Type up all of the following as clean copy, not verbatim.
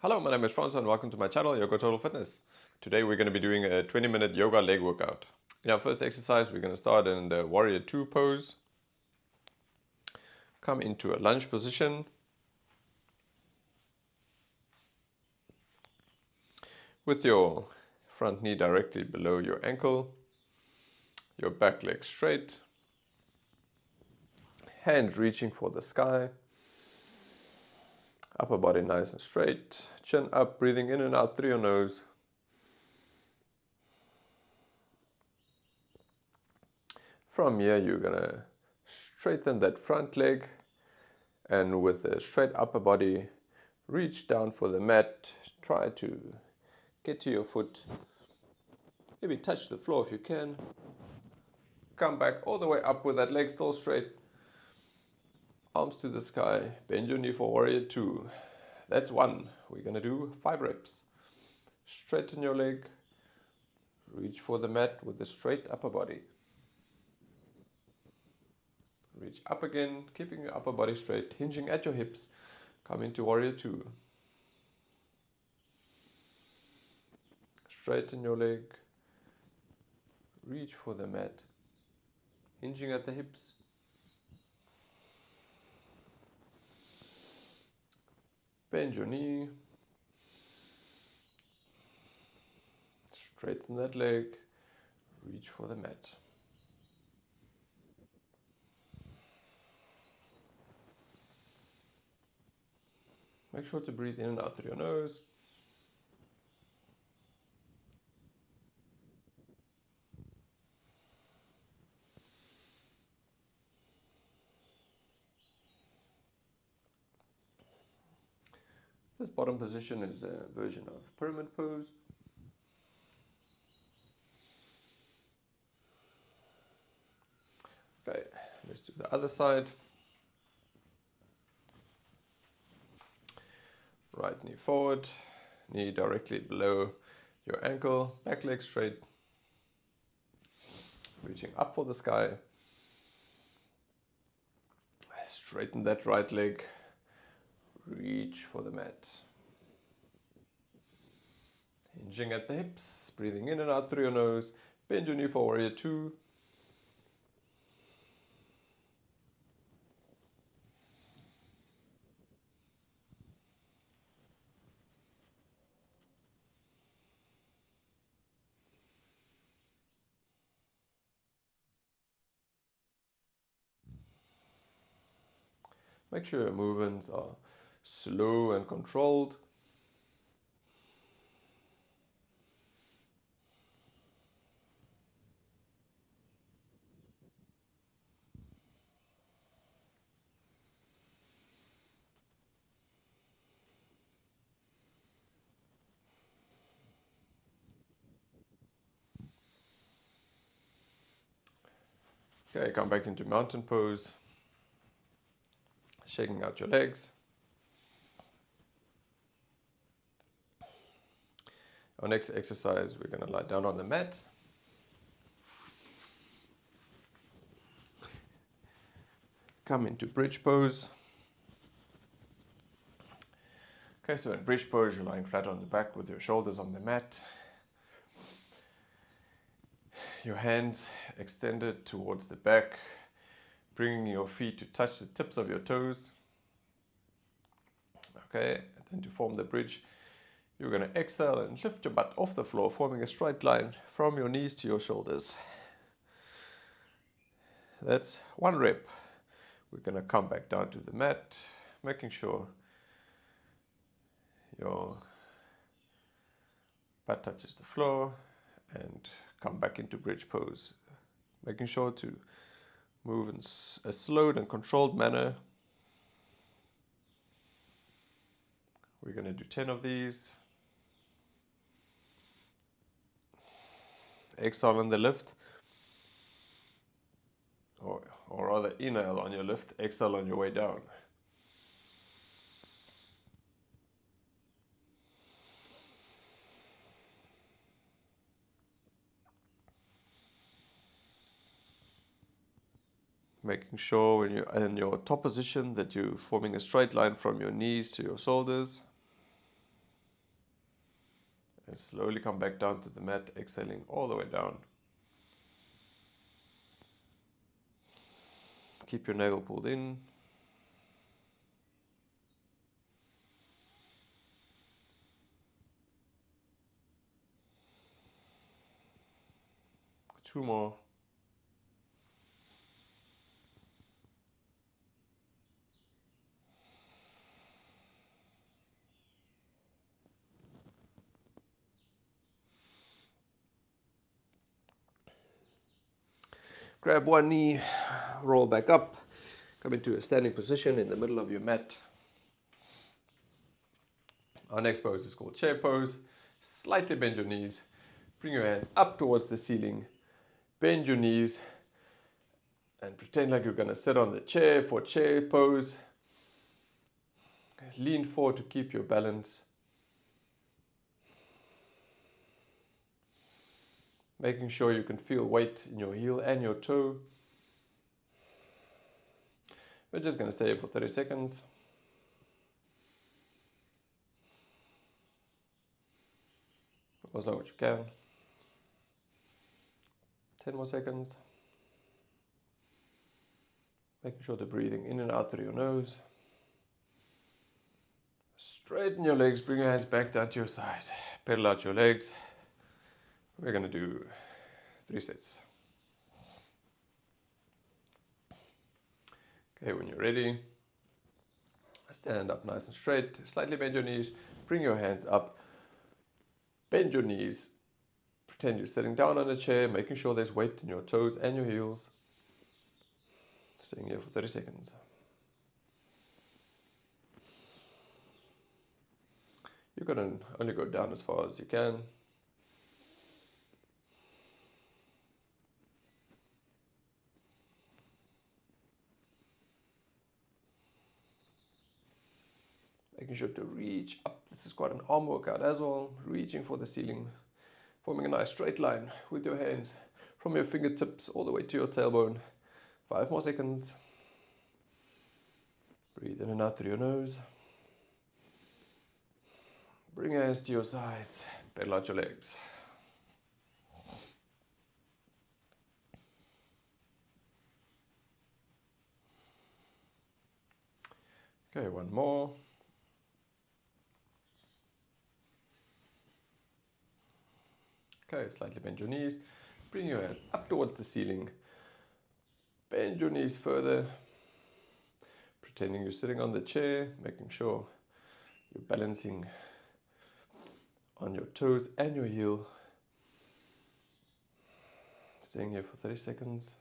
Hello, my name is Franz and welcome to my channel, Yoga Total Fitness. Today we're going to be doing a 20-minute yoga leg workout. In our first exercise, we're going to start in the Warrior 2 pose. Come into a lunge position. With your front knee directly below your ankle, your back leg straight, hand reaching for the sky, upper body nice and straight, chin up, breathing in and out through your nose. From here, you're going to straighten that front leg and with a straight upper body, reach down for the mat. Try to get to your foot. Maybe touch the floor if you can. Come back all the way up with that leg still straight. Arms to the sky. Bend your knee for Warrior 2. That's 1. We're going to do 5 reps. Straighten your leg. Reach for the mat with a straight upper body. Reach up again, keeping your upper body straight, hinging at your hips. Come into Warrior 2. Straighten your leg. Reach for the mat, hinging at the hips. Bend your knee. Straighten that leg. Reach for the mat. Make sure to breathe in and out through your nose. This bottom position is a version of pyramid pose. Okay, let's do the other side. Right knee forward, knee directly below your ankle, back leg straight. Reaching up for the sky. Straighten that right leg. Reach for the mat. Hinging at the hips, breathing in and out through your nose. Bend your knee for Warrior 2. Make sure your movements are slow and controlled. Okay, come back into mountain pose. Shaking out your legs. Our next exercise, we're going to lie down on the mat. Come into bridge pose. Okay, so in bridge pose, you're lying flat on the back with your shoulders on the mat. Your hands extended towards the back, bringing your feet to touch the tips of your toes. Okay, and then to form the bridge, you're going to exhale and lift your butt off the floor, forming a straight line from your knees to your shoulders. That's 1 rep. We're going to come back down to the mat, making sure your butt touches the floor, and come back into bridge pose, making sure to move in a slowed and controlled manner. We're going to do 10 of these. Exhale on the lift, or rather inhale on your lift, exhale on your way down. Making sure when you're in your top position that you're forming a straight line from your knees to your shoulders. And slowly come back down to the mat, exhaling all the way down. Keep your navel pulled in. Two more. Grab one knee, roll back up, come into a standing position in the middle of your mat. Our next pose is called chair pose. Slightly bend your knees, bring your hands up towards the ceiling, bend your knees, and pretend like you're going to sit on the chair for chair pose. Lean forward to keep your balance. Making sure you can feel weight in your heel and your toe. We're just going to stay here for 30 seconds. As long as you can. 10 more seconds. Making sure to breathing in and out through your nose. Straighten your legs, bring your hands back down to your side. Pedal out your legs. We're going to do 3 sets. Okay, when you're ready, stand up nice and straight. Slightly bend your knees, bring your hands up. Bend your knees. Pretend you're sitting down on a chair, making sure there's weight in your toes and your heels. Staying here for 30 seconds. You're going to only go down as far as you can. Making sure to reach up. This is quite an arm workout as well. Reaching for the ceiling. Forming a nice straight line with your hands from your fingertips all the way to your tailbone. 5 more seconds. Breathe in and out through your nose. Bring your hands to your sides. Pedal out your legs. Okay, one more. Okay, slightly bend your knees. Bring your hands up towards the ceiling. Bend your knees further. Pretending you're sitting on the chair, making sure you're balancing on your toes and your heel. Staying here for 30 seconds.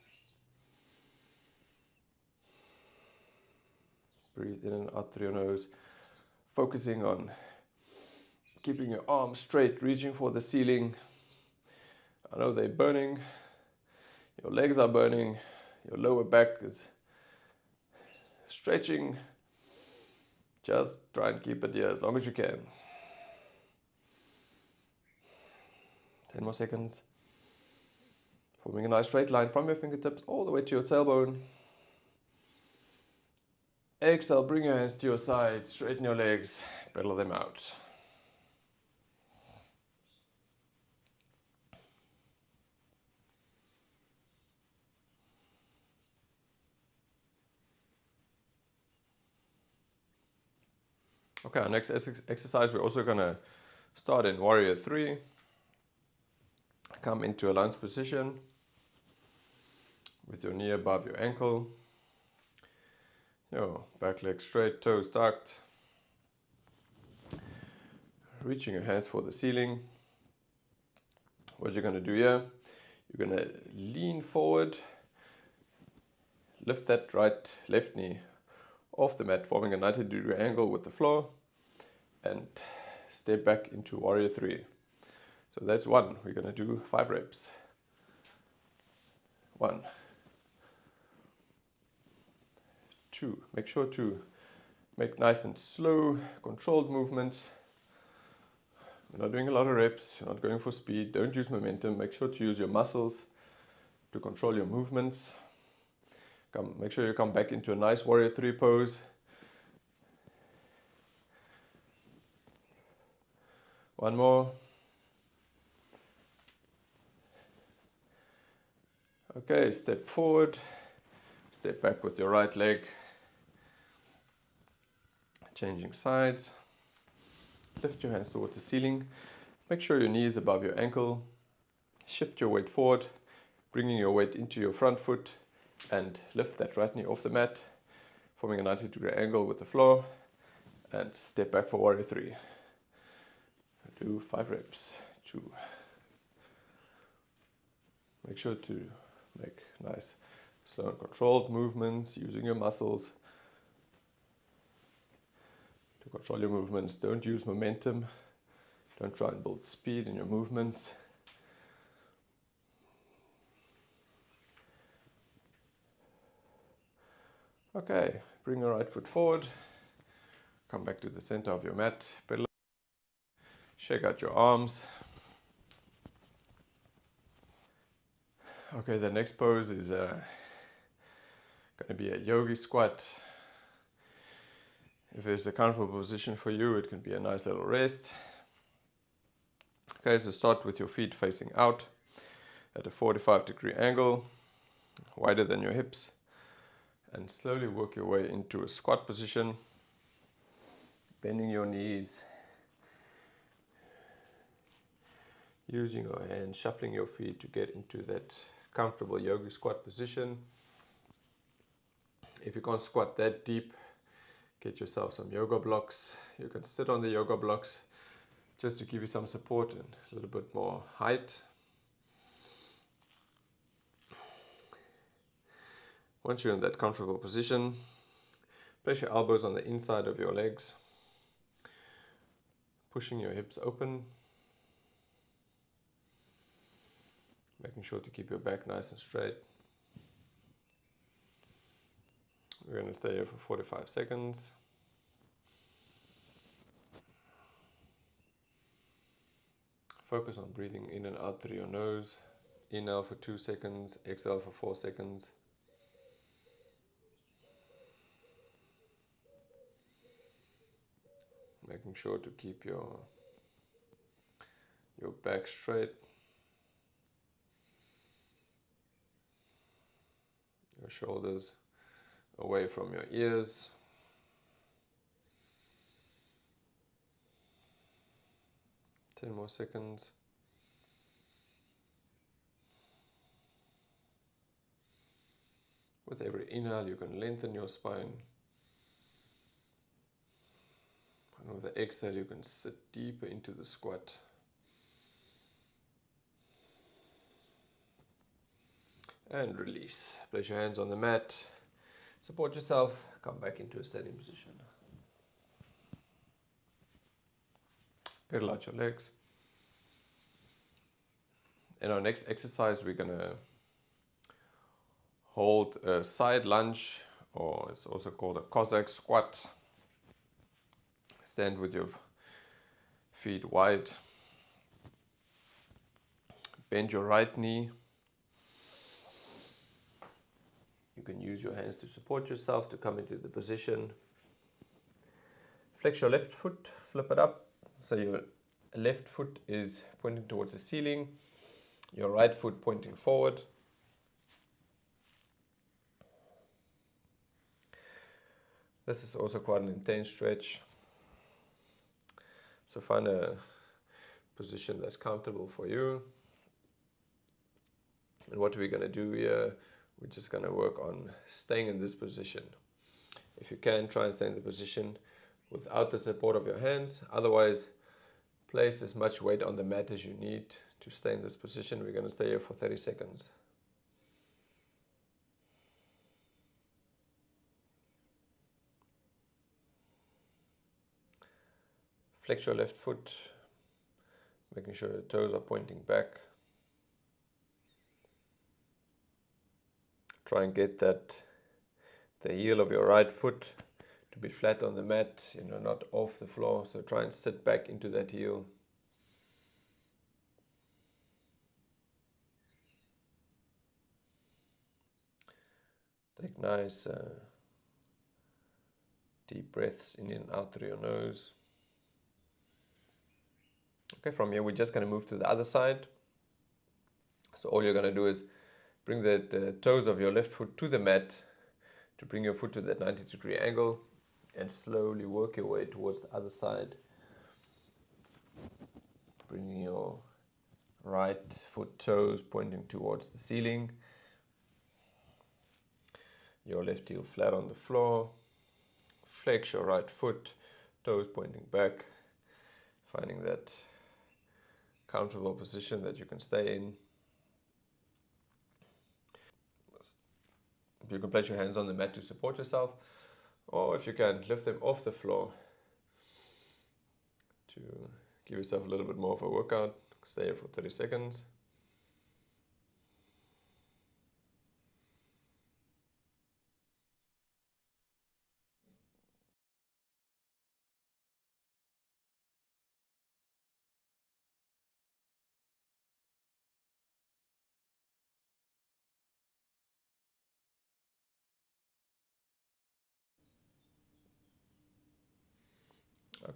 Breathe in and out through your nose. Focusing on keeping your arms straight, reaching for the ceiling. I know they're burning. Your legs are burning. Your lower back is stretching. Just try and keep it here as long as you can. 10 more seconds. Forming a nice straight line from your fingertips all the way to your tailbone. Exhale, bring your hands to your sides, straighten your legs, pedal them out. Okay, our next exercise, we're also going to start in Warrior 3. Come into a lunge position with your knee above your ankle. Your back leg straight, toes tucked. Reaching your hands for the ceiling. What you're going to do here, you're going to lean forward. Lift that left knee off the mat, forming a 90-degree angle with the floor, and step back into Warrior 3. So that's 1. We're going to do 5 reps. 1, 2. Make sure to make nice and slow, controlled movements. We're not doing a lot of reps. You're not going for speed. Don't use momentum. Make sure to use your muscles to control your movements. Make sure you come back into a nice Warrior 3 pose. 1 more. Okay, step forward, step back with your right leg, changing sides. Lift your hands towards the ceiling. Make sure your knee is above your ankle. Shift your weight forward, bringing your weight into your front foot, and lift that right knee off the mat, forming a 90-degree angle with the floor, and step back for warrior 3. Do 5 reps. 2. Make sure to make nice, slow and controlled movements using your muscles to control your movements. Don't use momentum. Don't try and build speed in your movements. Okay, bring your right foot forward. Come back to the center of your mat. Pedal. Shake out your arms. Okay, the next pose is going to be a yogi squat. If it's a comfortable position for you, it can be a nice little rest. Okay, so start with your feet facing out at a 45-degree angle, wider than your hips, and slowly work your way into a squat position, bending your knees, using your hands, shuffling your feet to get into that comfortable yogi squat position. If you can't squat that deep, get yourself some yoga blocks. You can sit on the yoga blocks just to give you some support and a little bit more height. Once you're in that comfortable position, place your elbows on the inside of your legs, pushing your hips open, making sure to keep your back nice and straight. We're going to stay here for 45 seconds. Focus on breathing in and out through your nose. Inhale for 2 seconds, exhale for 4 seconds. Making sure to keep your back straight, your shoulders away from your ears. Ten more seconds. With every inhale, you can lengthen your spine. And with the exhale, you can sit deeper into the squat. And release. Place your hands on the mat. Support yourself. Come back into a standing position. Pedal out your legs. In our next exercise, we're going to hold a side lunge, or it's also called a Cossack squat. Stand with your feet wide. Bend your right knee. You can use your hands to support yourself to come into the position. Flex your left foot, flip it up. So your left foot is pointing towards the ceiling, your right foot pointing forward. This is also quite an intense stretch. So find a position that's comfortable for you. And what we're going to do here, we're just going to work on staying in this position. If you can, try and stay in the position without the support of your hands. Otherwise, place as much weight on the mat as you need to stay in this position. We're going to stay here for 30 seconds. Flex your left foot, making sure your toes are pointing back. Try and get the heel of your right foot to be flat on the mat, not off the floor. So try and sit back into that heel. Take nice deep breaths in and out through your nose. Okay, from here we're just going to move to the other side. So all you're going to do is Bring the toes of your left foot to the mat to bring your foot to that 90-degree angle, and slowly work your way towards the other side. Bringing your right foot toes pointing towards the ceiling. Your left heel flat on the floor. Flex your right foot, toes pointing back, finding that comfortable position that you can stay in. You can place your hands on the mat to support yourself, or if you can, lift them off the floor to give yourself a little bit more of a workout. Stay here for 30 seconds.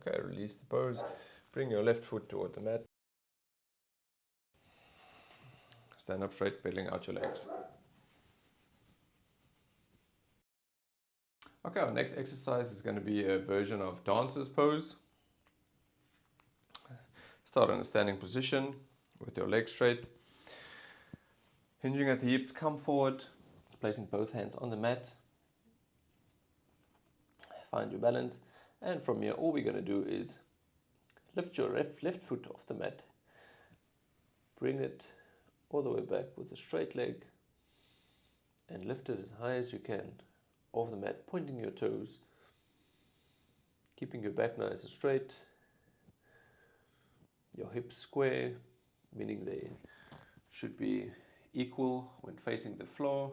Okay, release the pose. Bring your left foot toward the mat. Stand up straight, pedaling out your legs. Okay, our next exercise is going to be a version of dancer's pose. Start in a standing position with your legs straight. Hinging at the hips, come forward, placing both hands on the mat. Find your balance, and from here all we're going to do is lift your left foot off the mat. Bring it all the way back with a straight leg and lift it as high as you can off the mat, pointing your toes, keeping your back nice and straight, your hips square, meaning they should be equal when facing the floor.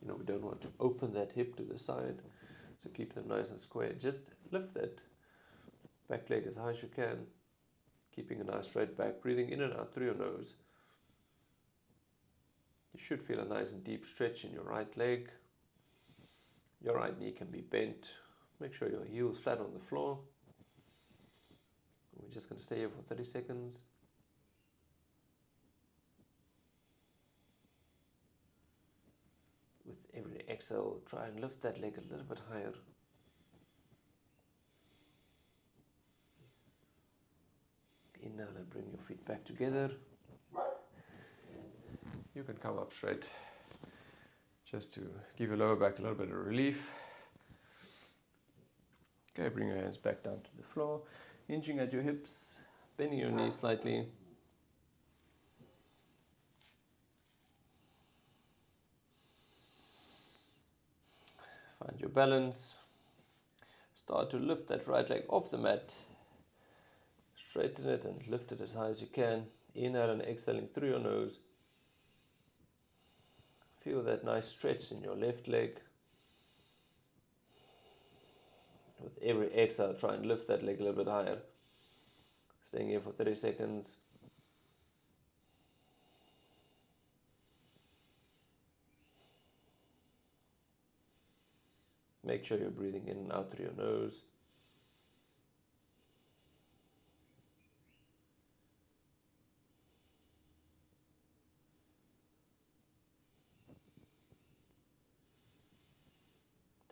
We don't want to open that hip to the side, so keep them nice and square. Just lift that back leg as high as you can, keeping a nice straight back, breathing in and out through your nose. You should feel a nice and deep stretch in your right leg. Your right knee can be bent. Make sure your heel is flat on the floor. We're just going to stay here for 30 seconds. With every exhale, try and lift that leg a little bit higher. Inhale and bring your feet back together. You can come up straight just to give your lower back a little bit of relief. Okay, bring your hands back down to the floor, hinging at your hips, bending your knees slightly. Find your balance. Start to lift that right leg off the mat. Straighten it and lift it as high as you can. Inhale and exhaling through your nose. Feel that nice stretch in your left leg. With every exhale, try and lift that leg a little bit higher. Staying here for 30 seconds. Make sure you're breathing in and out through your nose.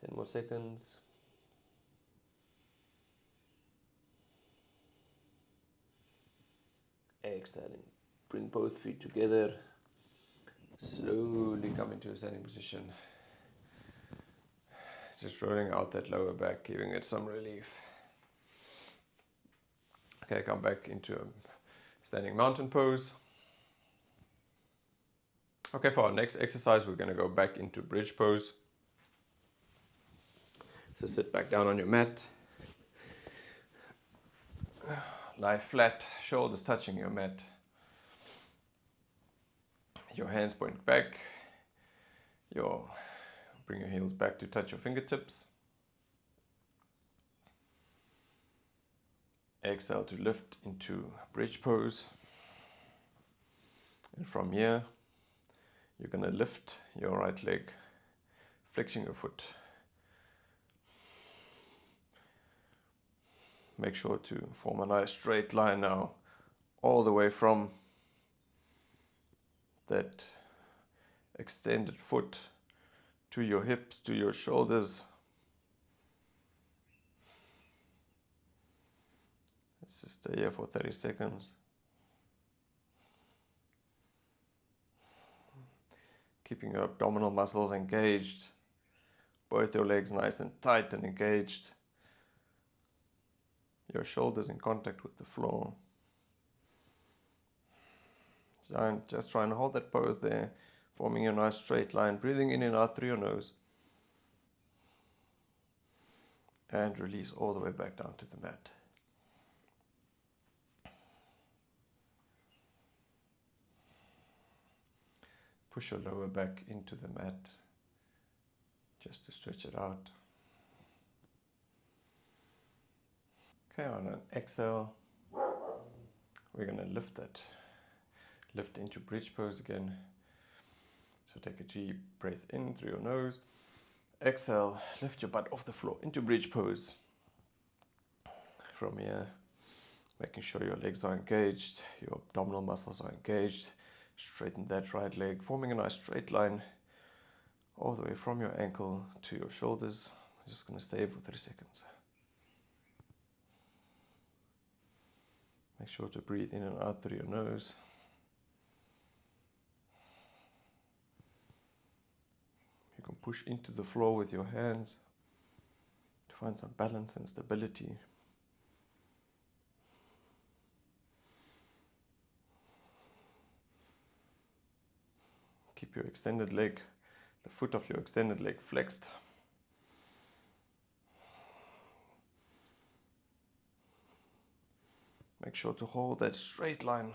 Ten more seconds. Exhaling. Bring both feet together. Slowly come into a standing position. Just rolling out that lower back, giving it some relief. Okay, come back into a standing mountain pose. Okay, for our next exercise, we're going to go back into bridge pose. So sit back down on your mat. Lie flat, shoulders touching your mat. Your hands point back. Bring your heels back to touch your fingertips. Exhale to lift into bridge pose. And from here, you're going to lift your right leg, flexing your foot. Make sure to form a nice straight line now, all the way from that extended foot to your hips, to your shoulders. Let's just stay here for 30 seconds. Keeping your abdominal muscles engaged. Both your legs nice and tight and engaged. Your shoulders in contact with the floor. Just try and hold that pose there, forming a nice straight line, breathing in and out through your nose. And release all the way back down to the mat. Push your lower back into the mat, just to stretch it out. Okay, on an exhale, we're going to lift into bridge pose again. So take a deep breath in through your nose. Exhale, lift your butt off the floor into bridge pose. From here, making sure your legs are engaged, your abdominal muscles are engaged. Straighten that right leg, forming a nice straight line all the way from your ankle to your shoulders. I'm just going to stay here for 30 seconds. Make sure to breathe in and out through your nose. You can push into the floor with your hands to find some balance and stability. Keep your extended leg, the foot of your extended leg flexed. Make sure to hold that straight line.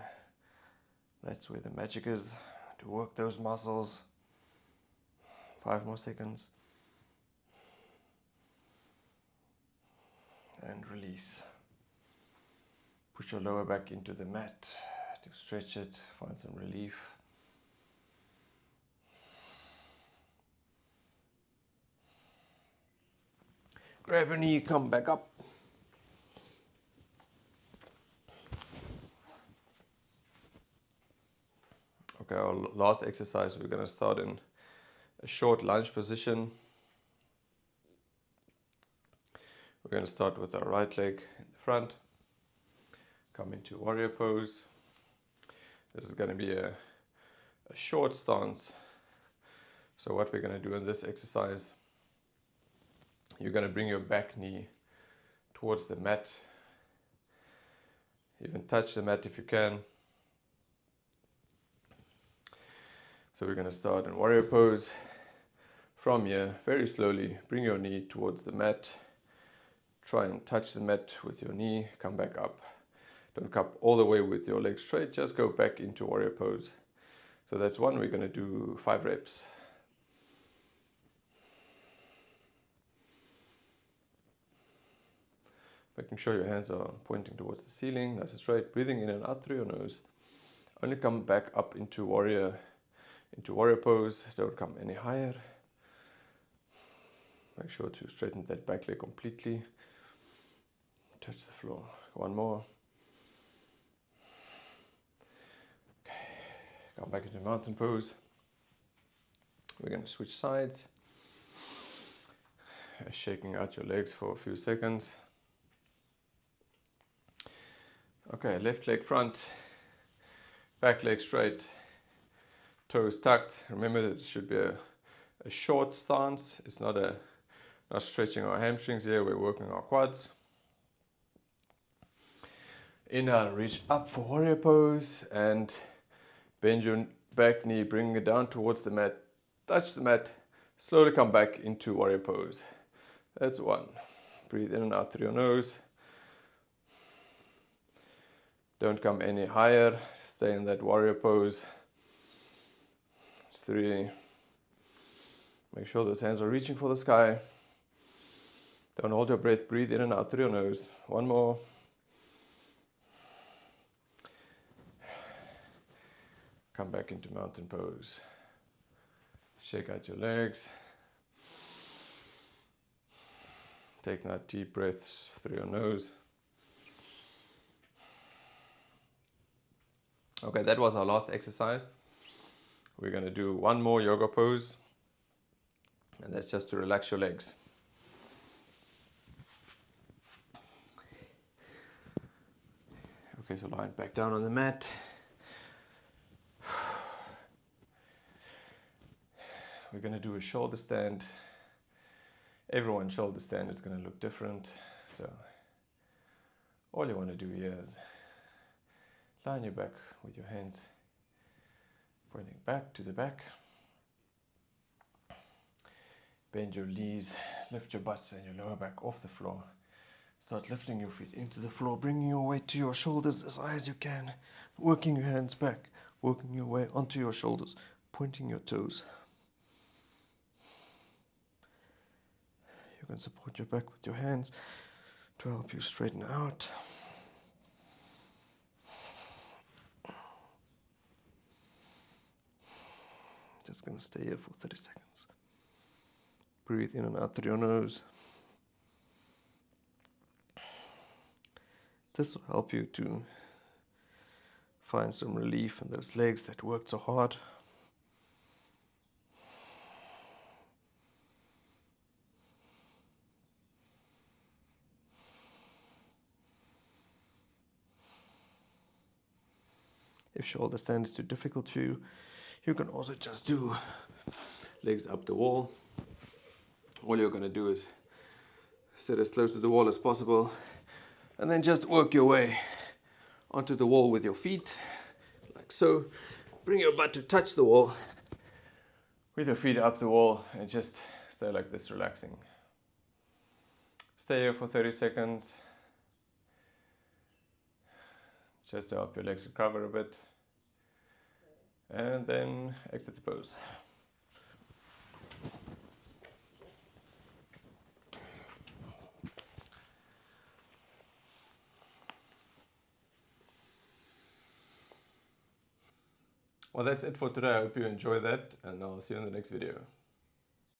That's where the magic is, to work those muscles. 5 more seconds. And release. Push your lower back into the mat to stretch it, find some relief. Grab your knee, come back up. Okay, our last exercise, we're going to start in a short lunge position. We're going to start with our right leg in the front. Come into warrior pose. This is going to be a short stance. So what we're going to do in this exercise, you're going to bring your back knee towards the mat. Even touch the mat if you can. So we're going to start in warrior pose. From here, very slowly, bring your knee towards the mat. Try and touch the mat with your knee. Come back up. Don't come all the way with your legs straight. Just go back into warrior pose. So that's one. We're going to do 5 reps. Making sure your hands are pointing towards the ceiling, nice and straight. Breathing in and out through your nose. Only come back up into warrior pose. Don't come any higher. Make sure to straighten that back leg completely. Touch the floor. One more. Okay. Come back into mountain pose. We're going to switch sides. Shaking out your legs for a few seconds. Okay, left leg front, back leg straight, toes tucked. Remember that it should be a short stance. It's not stretching our hamstrings here. We're working our quads. Inhale, reach up for warrior pose and bend your back knee, bringing it down towards the mat. Touch the mat. Slowly come back into warrior pose. That's 1. Breathe in and out through your nose. Don't come any higher. Stay in that warrior pose. 3. Make sure those hands are reaching for the sky. Don't hold your breath. Breathe in and out through your nose. 1 more. Come back into mountain pose. Shake out your legs. Take nice deep breaths through your nose. Okay, that was our last exercise. We're going to do one more yoga pose, and that's just to relax your legs. Okay, so lying back down on the mat. We're going to do a shoulder stand. Everyone's shoulder stand is going to look different. So all you want to do here is lie on your back with your hands pointing back to the back. Bend your knees, lift your butt and your lower back off the floor. Start lifting your feet into the floor, bringing your weight to your shoulders as high as you can. Working your hands back, working your way onto your shoulders, pointing your toes. You can support your back with your hands to help you straighten out. Just going to stay here for 30 seconds. Breathe in and out through your nose. This will help you to find some relief in those legs that worked so hard. If shoulder stand is too difficult for you, you can also just do legs up the wall. All you're going to do is sit as close to the wall as possible and then just work your way onto the wall with your feet, like so. Bring your butt to touch the wall with your feet up the wall and just stay like this, relaxing. Stay here for 30 seconds, just to help your legs recover a bit, and then exit the pose. Well, that's it for today. I hope you enjoy that, and I'll see you in the next video.